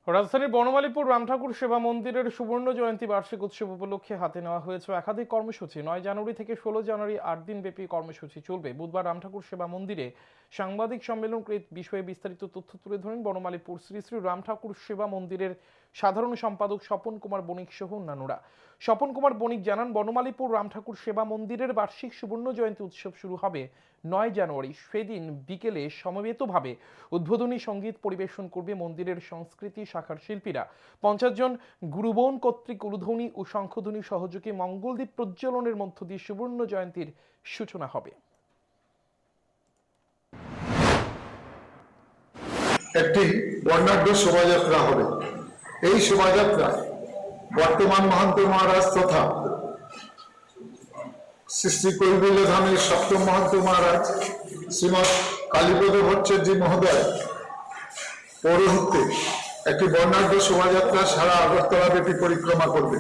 রাজধানীর বনমালীপুর রামঠাকুর সেবা মন্দিরের সুবর্ণ জয়ন্তী বার্ষিক উৎসব উপলক্ষে হাতে নেওয়া হয়েছে একাধিক কর্মসূচি। ৯ জানুয়ারি থেকে ১৬ জানুয়ারি ৮ দিন ব্যাপী কর্মসূচি চলবে। বুধবার রামঠাকুর সেবা মন্দিরে সাংবাদিক সম্মেলন বিষয়ে বিস্তারিত তথ্য তুলে ধরেন বনমালীপুর শ্রী শ্রী রামঠাকুর সেবা মন্দিরের সাধারণ সম্পাদক স্বপন কুমার বণিক সহ অন্যান্যরা। স্বপন কুমার বণিক জানান, বনমালীপুর রামঠাকুর সেবা মন্দিরের বার্ষিক সুবর্ণ জয়ন্তী উৎসব শুরু হবে ৯ জানুয়ারি। সেদিন বিকেলে সমবেতভাবে উদ্বোধনী সঙ্গীত পরিবেশন করবে মন্দিরের সংস্কৃতি শাখার শিল্পীরা। ৫০ জন গুরুবন কর্তৃক উলুধ্বনি ও শঙ্খধ্বনি সহযোগে মঙ্গলদ্বীপ প্রজ্বলনের মধ্য দিয়ে সুবর্ণ জয়ন্তীর সূচনা হবে। একটি বর্ণাঢ্য শোভাযাত্রা হবে। এই শোভাযাত্রায় বর্তমান মহান্ত মহারাজ তথা শ্রী শ্রী কৈবল্য ধামের সপ্তম মহান্ত মহারাজ শ্রীমৎ কালীপদ ভট্টাচার্য মহোদয় পৌরোহিত্যে একটি বর্ণাঢ্য শোভাযাত্রা সারা আগরতলা ব্যাপী পরিক্রমা করবে।